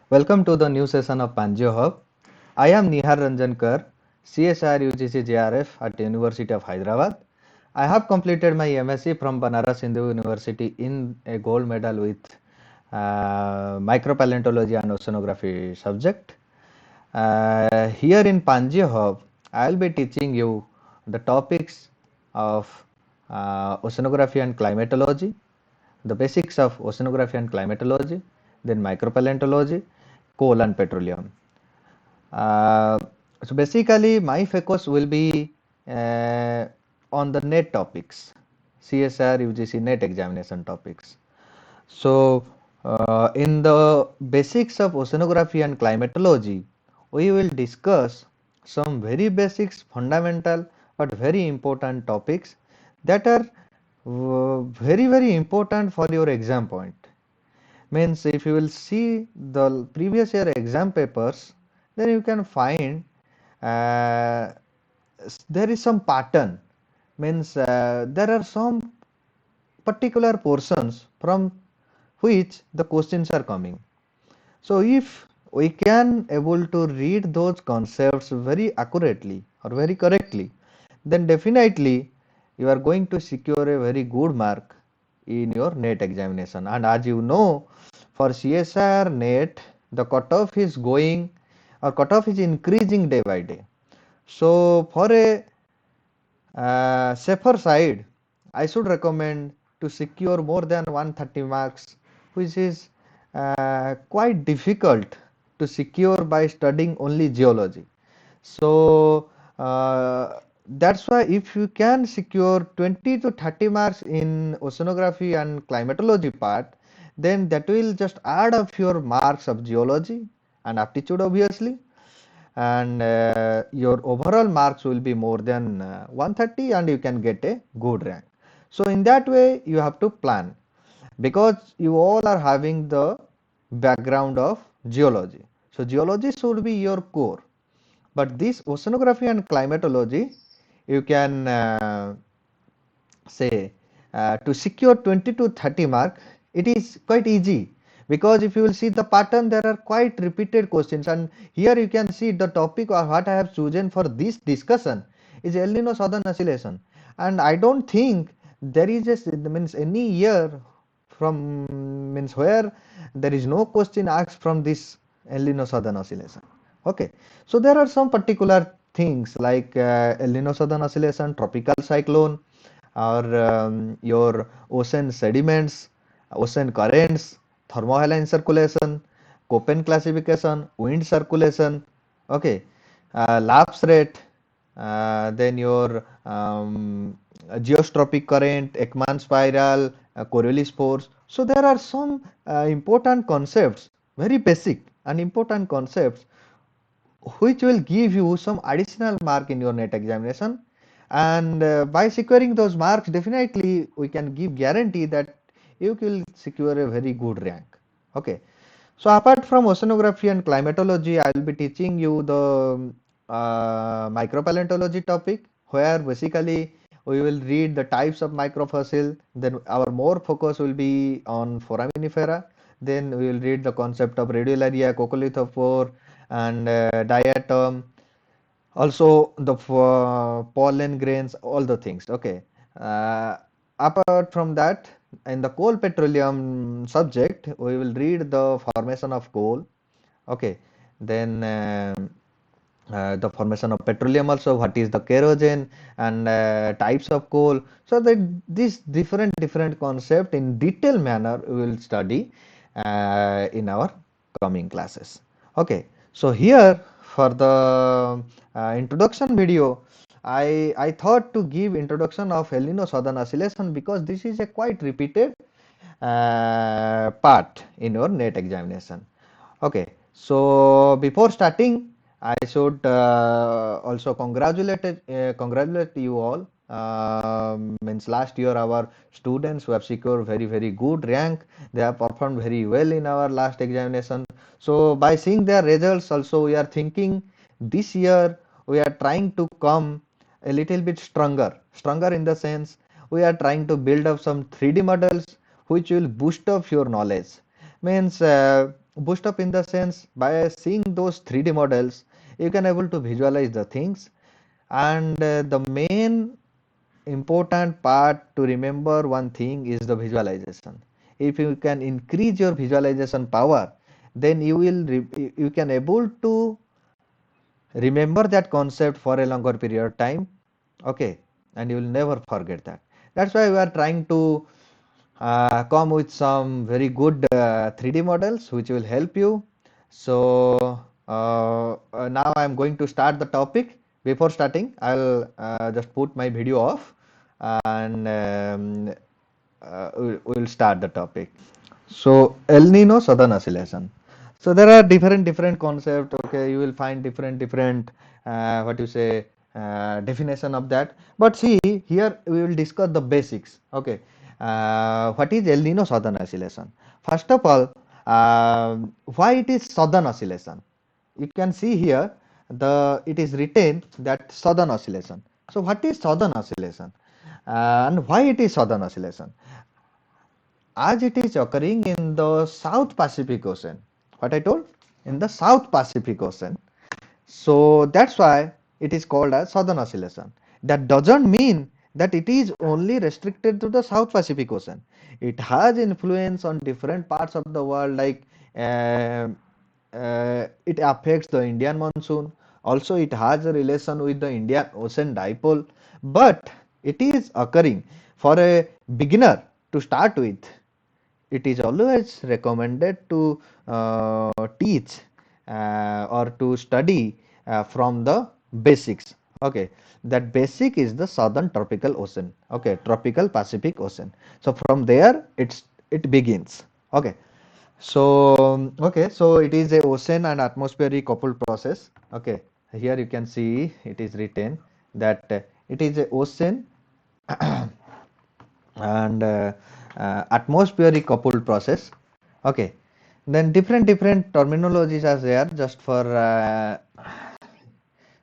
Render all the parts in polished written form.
Welcome to the new session of Panjio Hub. I am Nihar Ranjankar, CSR UGC JRF at University of Hyderabad. I have completed my MSc from Banaras Hindu University in a gold medal with micropaleontology and oceanography subject. Here in Panjio Hub, I will be teaching you the topics of oceanography and climatology, the basics of oceanography and climatology, then micropaleontology, coal and petroleum. Uh, so basically, my focus will be uh, on the net topics, CSR, UGC net examination topics. So, in the basics of oceanography and climatology, we will discuss some very basics, fundamental, but very important topics that are very important for your exam point. Means if you will see the previous year exam papers, then you can find uh, there is some pattern. Means there are some particular portions from which the questions are coming. So if we can able to read those concepts very accurately or very correctly, then definitely you are going to secure a very good mark in your NET examination. And as you know, for CSR NET, the cutoff is going or cutoff is increasing day by day. So for a safer side, I should recommend to secure more than 130 marks, which is quite difficult to secure by studying only geology. So that's why if you can secure 20 to 30 marks in oceanography and climatology part, then that will just add up your marks of geology and aptitude obviously, and your overall marks will be more than 130 and you can get a good rank. So in that way you have to plan, because you all are having the background of geology. So geology should be your core, but this oceanography and climatology you can say to secure 20 to 30 mark, it is quite easy, because if you will see the pattern, there are quite repeated questions, and here you can see the topic or what I have chosen for this discussion is El Nino Southern Oscillation. And I don't think there is a means any year from means where there is no question asked from this El Nino Southern Oscillation. Okay, so there are some particular things like El Nino Southern Oscillation, tropical cyclone, or your ocean sediments, ocean currents, thermohaline circulation, Köppen classification, wind circulation, okay, lapse rate, then your geostropic current, Ekman spiral, Coriolis force. So there are some important concepts, very basic and important concepts, which will give you some additional mark in your NET examination. And by securing those marks, definitely we can give guarantee that you will secure a very good rank. Okay. So apart from oceanography and climatology, I will be teaching you the micropaleontology topic, where basically we will read the types of microfossil. Then our more focus will be on foraminifera. Then we will read the concept of radiolaria, coccolithophore, and diatom, also the pollen grains, all the things. Okay. uh, Apart from that, in the coal petroleum subject we will read the formation of coal. Okay. Then the formation of petroleum, also what is the kerosene, and types of coal. So that this different concept in detailed manner we will study in our coming classes. Okay, so here for the introduction video, I thought to give introduction of El Nino Southern Oscillation, because this is a quite repeated part in your NET examination. Okay, so before starting, I should also congratulate you all. Means last year our students who have secured very good rank, they have performed very well in our last examination. So by seeing their results, also we are thinking this year we are trying to come a little bit stronger in the sense we are trying to build up some 3D models which will boost up your knowledge. Means boost up in the sense by seeing those 3D models, you can able to visualize the things. And the main important part to remember one thing is the visualization. If you can increase your visualization power, then you can able to remember that concept for a longer period of time. Okay, and you will never forget that. That's why we are trying to come with some very good 3D models which will help you. So now I am going to start the topic. Before starting, I'll just put my video off, and we'll start the topic. So El Nino Southern Oscillation. So there are different concepts. Okay, you will find different what you say definition of that. But see here we will discuss the basics. Okay, what is El Nino Southern Oscillation? First of all, why it is Southern Oscillation? You can see here it is written that Southern Oscillation. So what is Southern Oscillation, and why it is Southern Oscillation? As it is occurring in the South Pacific Ocean. What I told? In the South Pacific Ocean. So that's why it is called as Southern Oscillation. That doesn't mean that it is only restricted to the South Pacific Ocean. It has influence on different parts of the world, like uh, it affects the Indian monsoon. Also, it has a relation with the Indian Ocean dipole. But it is occurring for a beginner to start with. It is always recommended to teach or to study from the basics. Okay, that basic is the southern tropical ocean. Okay, tropical Pacific Ocean. So from there it begins. Okay, so okay, so it is a ocean and atmospheric coupled process. Okay, here you can see it is written that it is a ocean and atmospheric coupled process. Okay, then different terminologies are there just for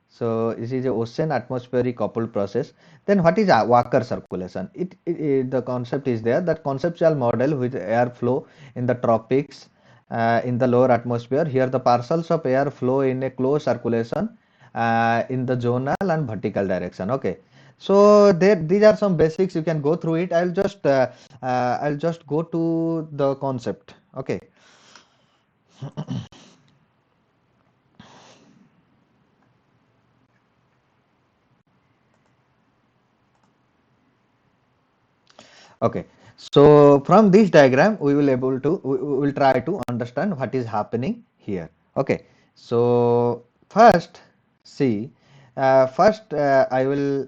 so this is a ocean atmospheric coupled process. Then what is a Walker circulation? The concept is there, that conceptual model with airflow in the tropics in the lower atmosphere. Here the parcels of air flow in a closed circulation in the zonal and vertical direction. Okay, so there these are some basics, you can go through it. I'll just go to the concept. Okay. Okay, so from this diagram, we will try to understand what is happening here. Okay, so first, see, first I will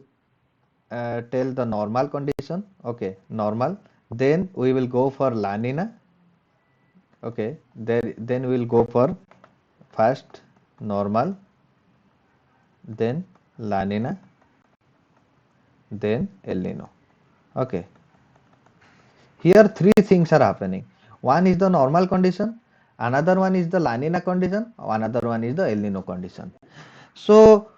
tell the normal condition. Okay, normal. Then we will go for La Nina. Okay, then we will go for first normal, then La Nina, then El Nino. Okay, here three things are happening. One is the normal condition, another one is the La Nina condition, another one is the El Nino condition. So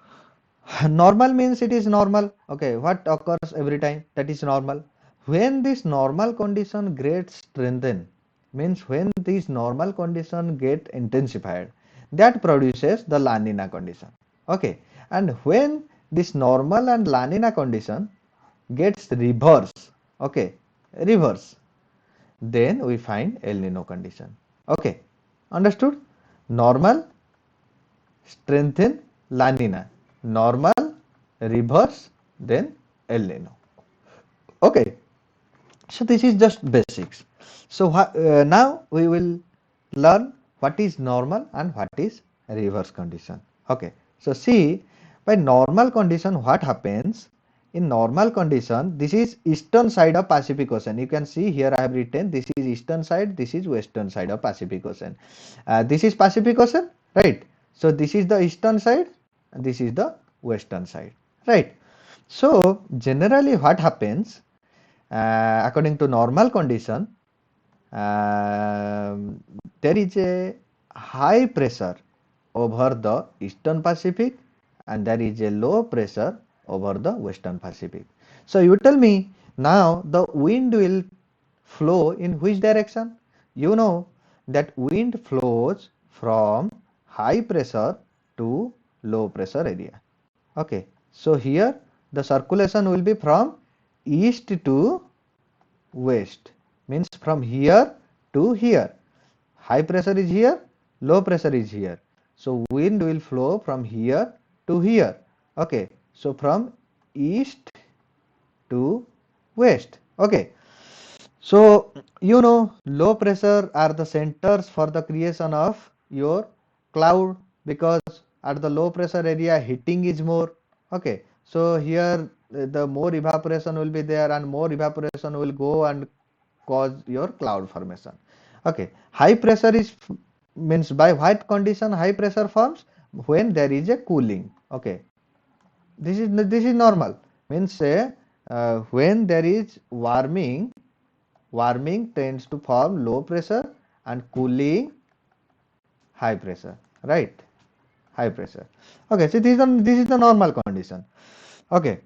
normal means it is normal. Okay, what occurs every time, that is normal. When this normal condition gets strengthened, means when this normal condition get intensified, that produces the La Nina condition. Okay, and when this normal and La Nina condition gets reverse, okay, reverse, then we find El Nino condition. Okay, understood? Normal, strengthen, La Nina. Normal, reverse, then El Nino. Okay, so this is just basics. So now we will learn what is normal and what is reverse condition. Okay, so see, by normal condition what happens? In normal condition, this is eastern side of Pacific Ocean. You can see here I have written this is eastern side, this is western side of Pacific Ocean. This is Pacific Ocean, right? So this is the eastern side, and this is the western side, right? So generally what happens, according to normal condition, there is a high pressure over the eastern Pacific and there is a low pressure over the western Pacific. So you tell me now the wind will flow in which direction? You know that wind flows from high pressure to low pressure area. Okay, so here the circulation will be from east to west, means from here to here. High pressure is here, low pressure is here. So wind will flow from here to here. Okay, so from east to west. Okay, so low pressure are the centers for the creation of your cloud, because at the low pressure area heating is more. Okay, so here the more evaporation will be there, and more evaporation will go and cause your cloud formation. Okay, high pressure is means by what condition high pressure forms? When there is a cooling. Okay, this is normal, means when there is warming tends to form low pressure, and cooling high pressure, right? High pressure. Okay, so this is the normal condition. Okay,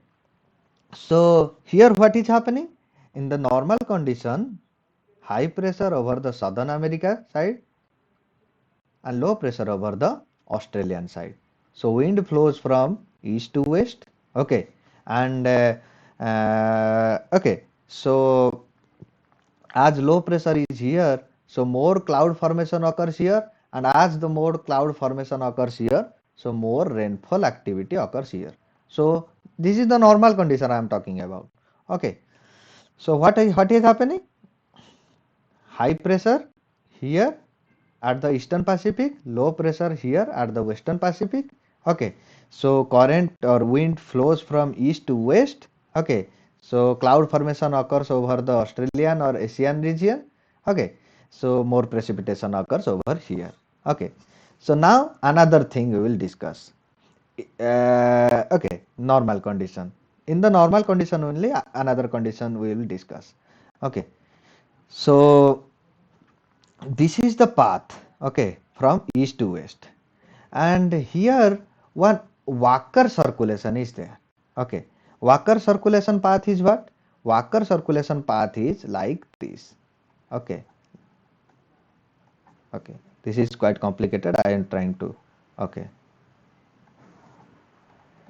so here what is happening? In the normal condition, high pressure over the southern America side and low pressure over the Australian side. So wind flows from east to west. Okay, and okay, so as low pressure is here, so more cloud formation occurs here, and as the more cloud formation occurs here, so more rainfall activity occurs here. So this is the normal condition I am talking about. Okay, so what is happening? High pressure here at the eastern Pacific, low pressure here at the western Pacific. Okay, so current or wind flows from east to west. Okay, so cloud formation occurs over the Australian or Asian region. Okay, so more precipitation occurs over here. Okay, so now another thing we will discuss. Okay, normal condition. In the normal condition only, another condition we will discuss. Okay, so this is the path, okay, from east to west, and here one Walker circulation is there. Okay, Walker circulation path is what? Walker circulation path is like this. Okay, okay, this is quite complicated, I am trying to. Okay,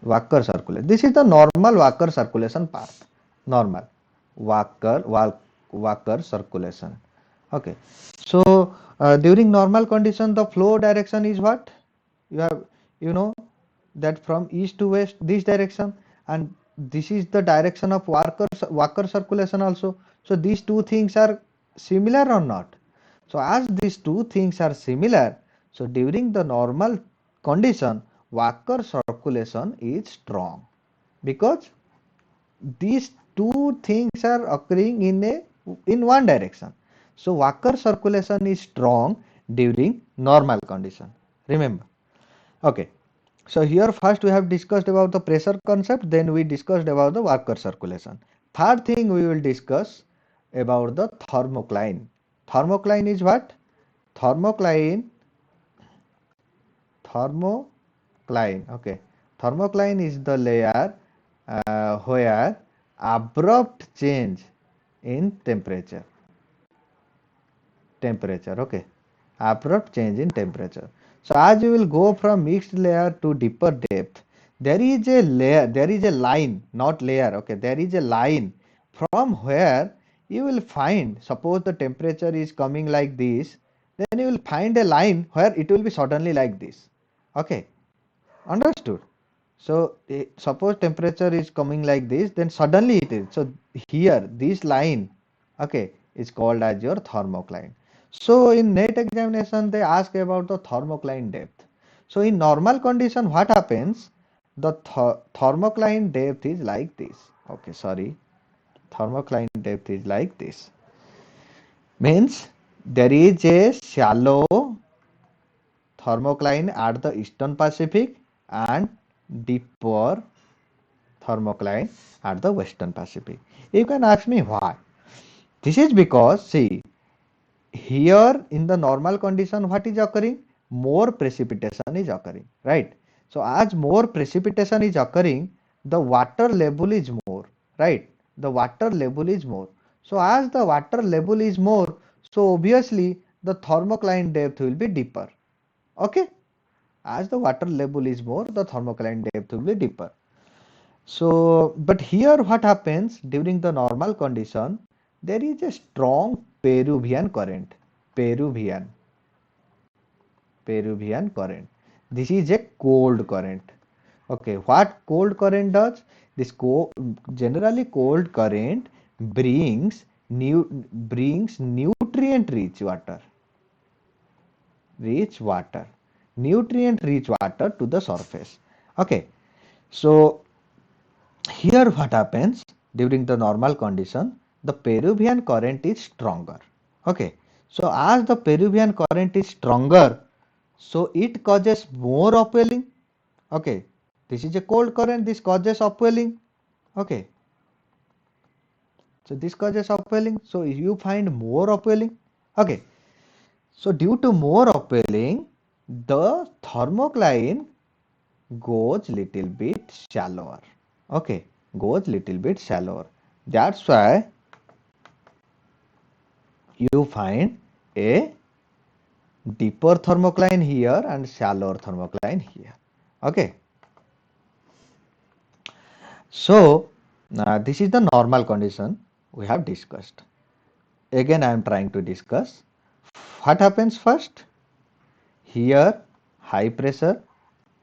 Walker circulation, this is the normal Walker circulation path. Normal Walker circulation. Okay, so during normal condition the flow direction is what? You have, you know that from east to west, this direction, and this is the direction of Walker circulation also. So these two things are similar or not? So as these two things are similar, so during the normal condition Walker circulation is strong, because these two things are occurring in one direction. So Walker circulation is strong during normal condition. Remember. Okay. So here first we have discussed about the pressure concept, then we discussed about the Walker circulation. Third thing we will discuss about the thermocline. Thermocline is what? Thermocline, okay. Thermocline is the layer where abrupt change in temperature, okay, abrupt change in temperature. So as you will go from mixed layer to deeper depth, there is a layer, there is a line, not layer, okay, there is a line from where you will find, suppose the temperature is coming like this, then you will find a line where it will be suddenly like this. Okay, understood? So suppose temperature is coming like this, then suddenly it is. So here this line, okay, is called as your thermocline. So in NET examination they ask about the thermocline depth. So in normal condition what happens? The thermocline depth is like this. Okay, sorry. Thermocline depth is like this. Means there is a shallow thermocline at the eastern Pacific and deeper thermocline at the western Pacific. You can ask me why. This is because, see, here in the normal condition what is occurring? More precipitation is occurring, right? So as more precipitation is occurring, the water level is more, right? The water level is more. So as the water level is more, so obviously the thermocline depth will be deeper. Okay, as the water level is more, the thermocline depth will be deeper. So, but here what happens during the normal condition, there is a strong Peruvian current. Peruvian, Peruvian current. This is a cold current. Okay, what cold current does? This generally cold current brings nutrient rich water, nutrient rich water to the surface. Okay, so here what happens during the normal condition, the Peruvian current is stronger. Okay, so as the Peruvian current is stronger, so it causes more upwelling. Okay, this is a cold current, this causes upwelling. Okay, so this causes upwelling, so you find more upwelling. Okay, so due to more upwelling, the thermocline goes little bit shallower. Okay, goes little bit shallower. That's why you find a deeper thermocline here and shallower thermocline here. Okay, so this is the normal condition we have discussed. Again, I am trying to discuss what happens first. Here high pressure,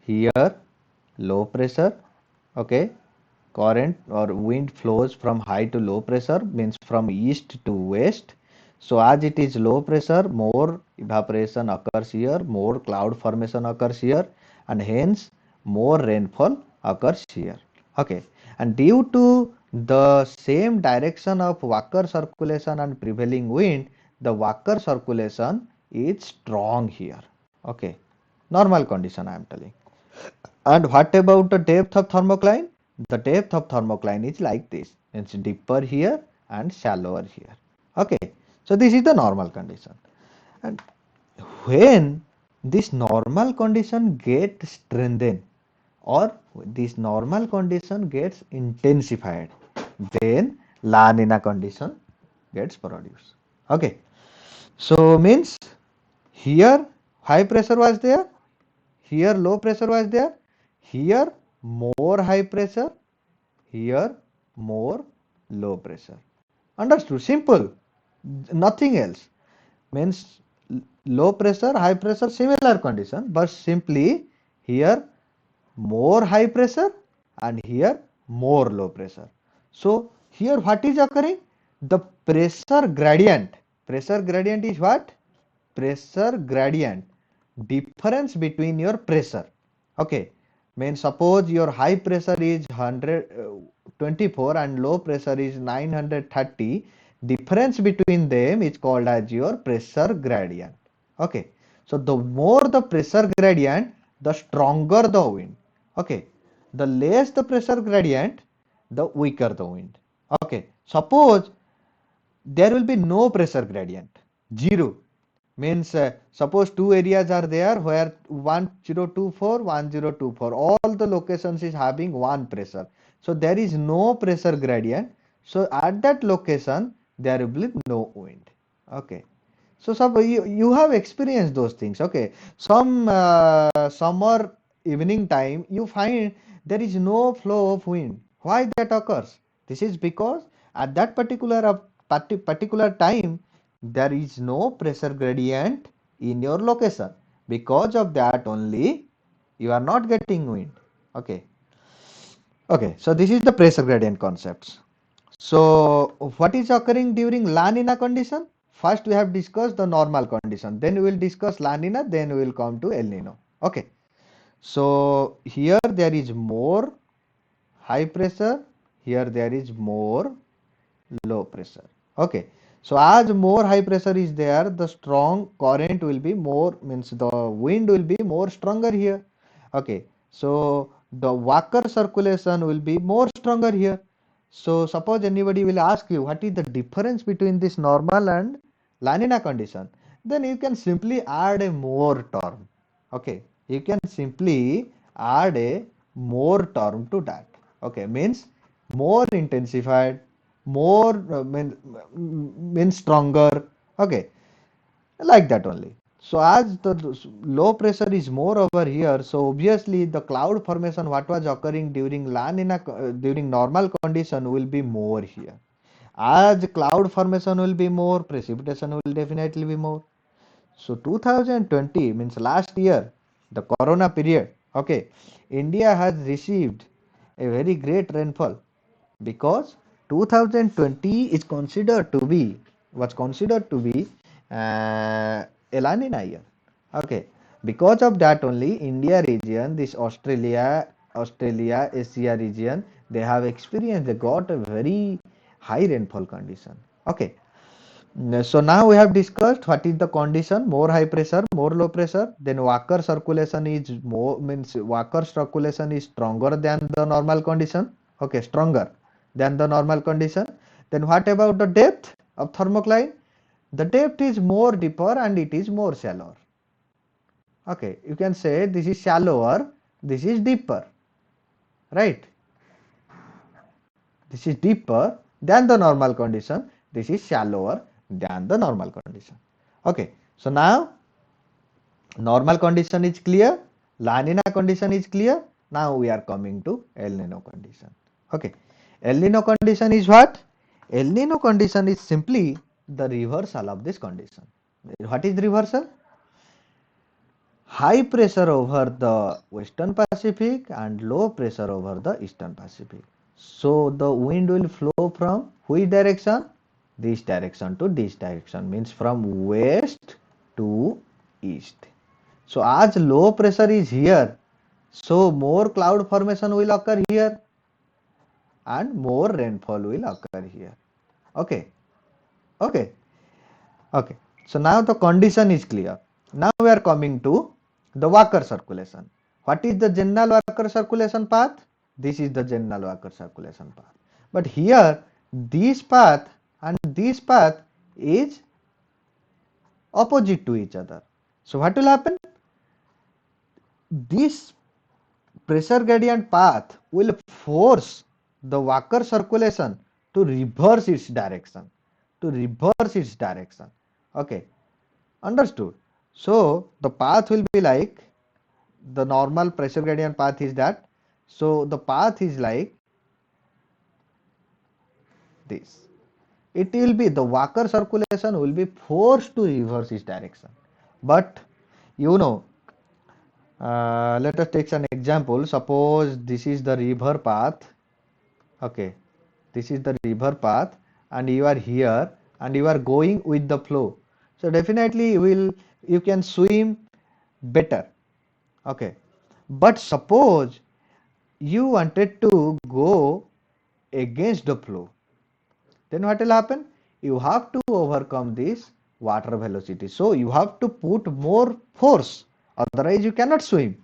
here low pressure. Okay, current or wind flows from high to low pressure, means from east to west. So as it is low pressure, more evaporation occurs here, more cloud formation occurs here, and hence more rainfall occurs here. Okay, and due to the same direction of Walker circulation and prevailing wind, the Walker circulation is strong here. Okay, normal condition I am telling. And what about the depth of thermocline? The depth of thermocline is like this. It's deeper here and shallower here. Okay, so this is the normal condition. And when this normal condition gets strengthened or this normal condition gets intensified, then La Nina condition gets produced. Okay, so means here high pressure was there, here low pressure was there, here more high pressure, here more low pressure. Understood? Simple. Nothing else. Means low pressure, high pressure, similar condition, but simply here more high pressure and here more low pressure. So here what is occurring? The pressure gradient is what? Pressure gradient, difference between your pressure. Okay, means suppose your high pressure is 124 and low pressure is 930, difference between them is called as your pressure gradient. Okay, so the more the pressure gradient, the stronger the wind. Okay, the less the pressure gradient, the weaker the wind. Okay, suppose there will be no pressure gradient, zero, means suppose two areas are there where 1024 1024, all the locations is having one pressure, so there is no pressure gradient, so at that location there will be no wind. Okay, so you have experienced those things. Okay, some summer evening time you find there is no flow of wind. Why that occurs? This is because at that particular time there is no pressure gradient in your location. Because of that only you are not getting wind. Okay. Okay. So this is the pressure gradient concepts. So what is occurring during La Nina condition? First we have discussed the normal condition. Then we will discuss La Nina. Then we will come to El Nino. Okay. So here there is more high pressure. Here there is more low pressure. Okay, so as more high pressure is there, the strong current will be more, means the wind will be more stronger here. Okay, so the Walker circulation will be more stronger here. So suppose anybody will ask you what is the difference between this normal and La Nina condition, then you can simply add a more term. Okay, you can simply add a more term to that. Okay, means more intensified, more means stronger. Okay, like that only. So as the low pressure is more over here, so obviously the cloud formation what was occurring during La Nina during normal condition will be more here. As cloud formation will be more, precipitation will definitely be more. So 2020 means last year, the corona period. Okay, India has received a very great rainfall because 2020 is considered to be was considered to be a La Nina year. Okay, because of that only India region, this Australia, Asia region, they have experienced, they got a very high rainfall condition. Okay, so now we have discussed what is the condition, more high pressure, more low pressure. Then Walker circulation is more means Walker circulation is stronger than the normal condition. Okay, stronger than the normal condition. Then what about the depth of thermocline? The depth is more deeper and it is more shallower. Okay, you can say this is shallower, this is deeper, right? This is deeper than the normal condition, this is shallower than the normal condition. Okay, so now normal condition is clear, La Nina condition is clear. Now we are coming to El Nino condition. Okay, El Nino condition is what? El Nino condition is simply the reversal of this condition. What is reversal? High pressure over the Western Pacific and low pressure over the Eastern Pacific. So the wind will flow from which direction? This direction to this direction, means from west to east. So as low pressure is here, so more cloud formation will occur here and more rainfall will occur here. Okay, okay, okay. So now the condition is clear. Now we are coming to the Walker circulation. What is the general Walker circulation path? This is the general Walker circulation path. But here this path and this path is opposite to each other. So what will happen? This pressure gradient path will force the Walker circulation to reverse its direction. To reverse its direction. Okay, understood. So the path will be like the normal pressure gradient path is that. So the path is like this. It will be the Walker circulation will be forced to reverse its direction. But you know, let us take an example. Suppose this is the river path. Okay, this is the river path, and you are here, and you are going with the flow. So definitely you can swim better. Okay, but suppose you wanted to go against the flow, then what will happen? You have to overcome this water velocity. So you have to put more force, otherwise you cannot swim.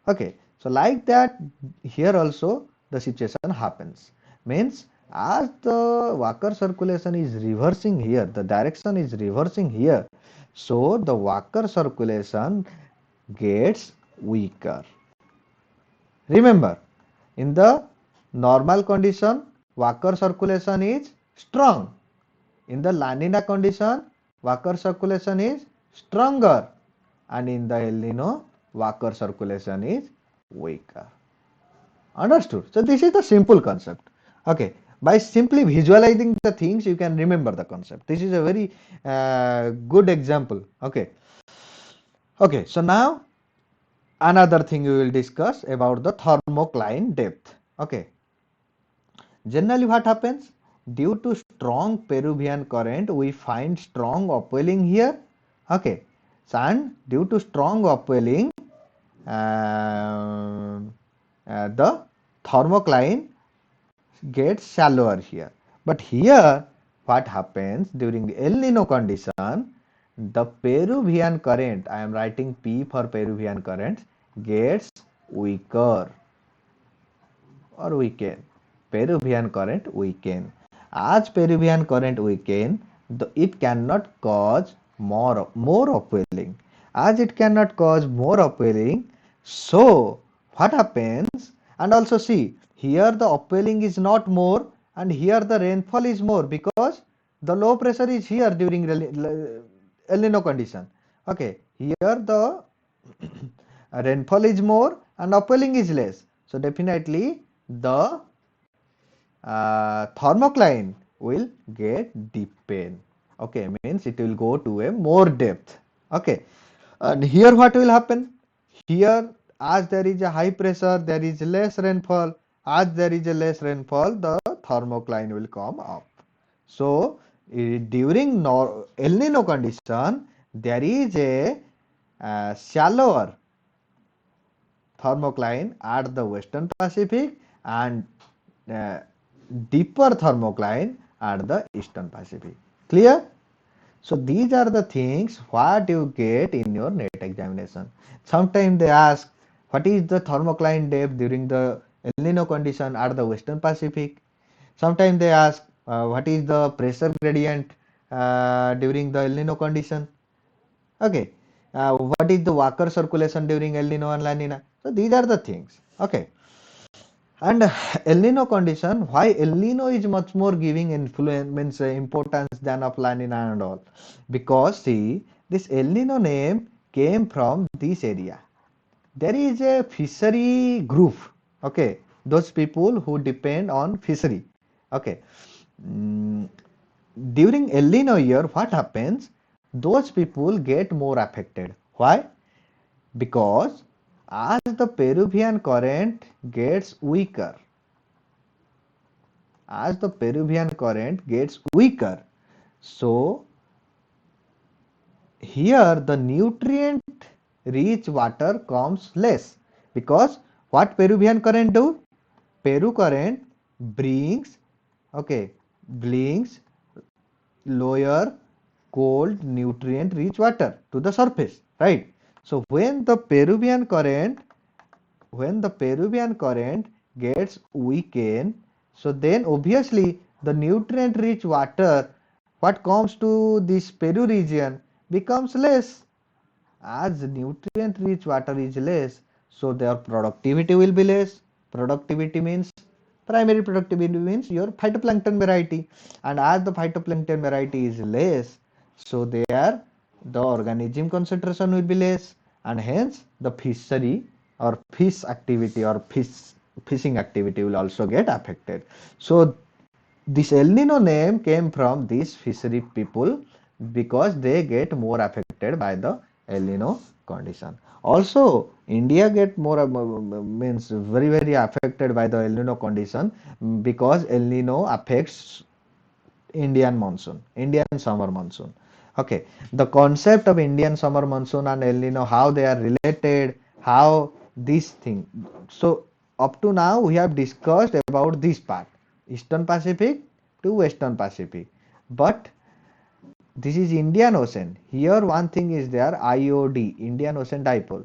Okay, so like that here also the situation happens. Means as the Walker circulation is reversing here, the direction is reversing here, so the Walker circulation gets weaker. Remember, in the normal condition, Walker circulation is strong. In the La Nina condition, Walker circulation is stronger. And in the El Nino, Walker circulation is weaker. Understood? So this is the simple concept. Okay. By simply visualizing the things, you can remember the concept. This is a very good example. Okay. Okay. So now another thing we will discuss about the thermocline depth. Okay. Generally what happens? Due to strong Peruvian current, we find strong upwelling here. Okay. So, and due to strong upwelling, the thermocline gets shallower here. But here what happens during El Nino condition, the Peruvian current, I am writing P for Peruvian current, gets weaker or weaken. Peruvian current weaken. As Peruvian current weaken, it cannot cause more upwelling. As it cannot cause more upwelling, so what happens? And also see, here the upwelling is not more and here the rainfall is more because the low pressure is here during El Nino condition. Okay, here the rainfall is more and upwelling is less. So definitely the thermocline will get deepen. Okay, means it will go to a more depth. Okay, and here what will happen? Here, as there is a high pressure, there is less rainfall. As there is a less rainfall, the thermocline will come up. So during El Nino condition, there is a shallower thermocline at the Western Pacific and uh, deeper thermocline at the Eastern Pacific. Clear? So these are the things what you get in your NET examination. Sometimes they ask what is the thermocline depth during the El Nino condition at the Western Pacific. Sometimes they ask what is the pressure gradient during the El Nino condition. Okay, what is the Walker circulation during El Nino and La Nina? So these are the things. Okay, and El Nino condition, why El Nino is much more giving influence means importance than of La Nina and all, because see this El Nino name came from this area. There is a fishery group. Okay, those people who depend on fishery. Okay, mm, during El Nino year, what happens? Those people get more affected. Why? Because as the Peruvian current gets weaker, so here the nutrient rich water comes less, because what Peruvian current do? Peru current brings, okay, brings lower cold nutrient rich water to the surface, right? So when the Peruvian current gets weakened, so then obviously the nutrient rich water what comes to this Peru region becomes less. As nutrient rich water is less, so their productivity will be less. Productivity means primary productivity means your phytoplankton variety, and as the phytoplankton variety is less, so there the organism concentration will be less, and hence the fishery or fish activity or fishing activity will also get affected. So this El Nino name came from these fishery people because they get more affected by the El Nino condition. Also, India get more means very affected by the El Nino condition because El Nino affects Indian monsoon, Indian summer monsoon. Okay, the concept of Indian summer monsoon and El Nino, how they are related, how this thing. So up to now we have discussed about this part, Eastern Pacific to Western Pacific. But this is Indian Ocean. Here one thing is there, IOD, Indian Ocean Dipole.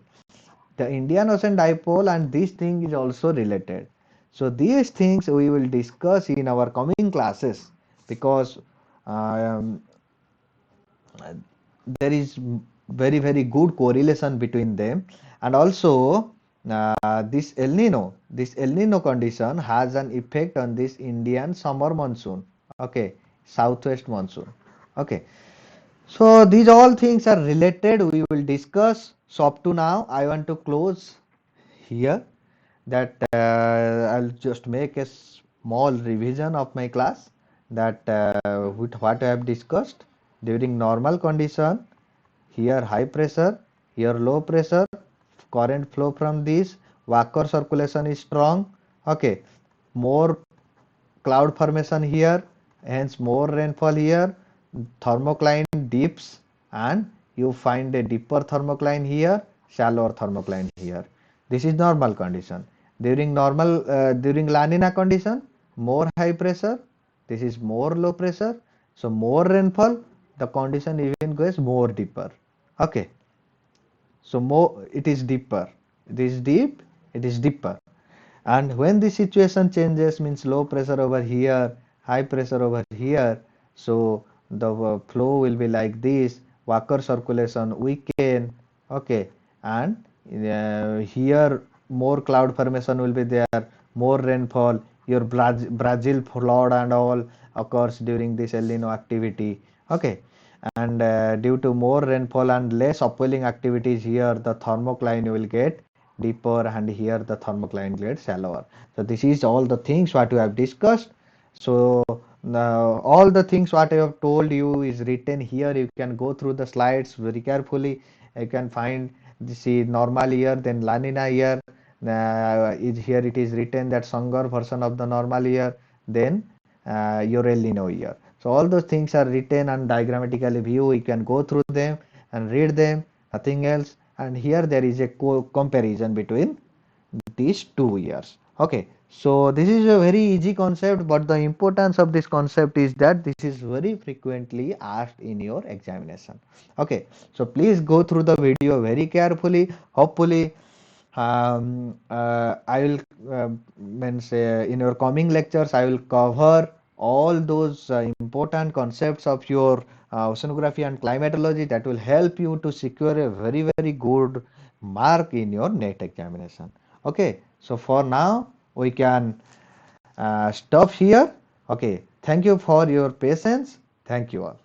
The Indian Ocean Dipole and this thing is also related. So these things we will discuss in our coming classes, because um, there is very good correlation between them. And also this El Nino condition has an effect on this Indian summer monsoon. Okay, southwest monsoon. Okay, so these all things are related, we will discuss. So up to now I want to close here, that I'll just make a small revision of my class, that with what I have discussed. During normal condition, here high pressure, here low pressure, current flow from this, Walker circulation is strong. Okay, more cloud formation here, hence more rainfall here, thermocline dips, and you find a deeper thermocline here, shallower thermocline here. This is normal condition. During La Nina condition, more high pressure, this is more low pressure, so more rainfall, the condition even goes more deeper. Okay, so more it is deeper, it is deep, it is deeper. And when the situation changes, means low pressure over here, high pressure over here, so the flow will be like this, Walker circulation weaken. Okay, and here more cloud formation will be there, more rainfall, your Brazil flood and all occurs during this El Nino activity. Okay, and due to more rainfall and less upwelling activities here, the thermocline will get deeper, and here the thermocline gets shallower. So this is all the things what we have discussed. So all the things what I have told you is written here. You can go through the slides very carefully. You can find this is normal year, then La Nina year. Here it is written that Sangar version of the normal year, then your El Nino year. So all those things are written and diagrammatically view. You can go through them and read them, nothing else. And here there is a comparison between these 2 years. Okay, so this is a very easy concept, but the importance of this concept is that this is very frequently asked in your examination. Okay, so please go through the video very carefully. Hopefully I will means in your coming lectures I will cover all those important concepts of your oceanography and climatology that will help you to secure a very good mark in your NET examination. Okay, so for now we can stop here. Okay, thank you for your patience. Thank you all.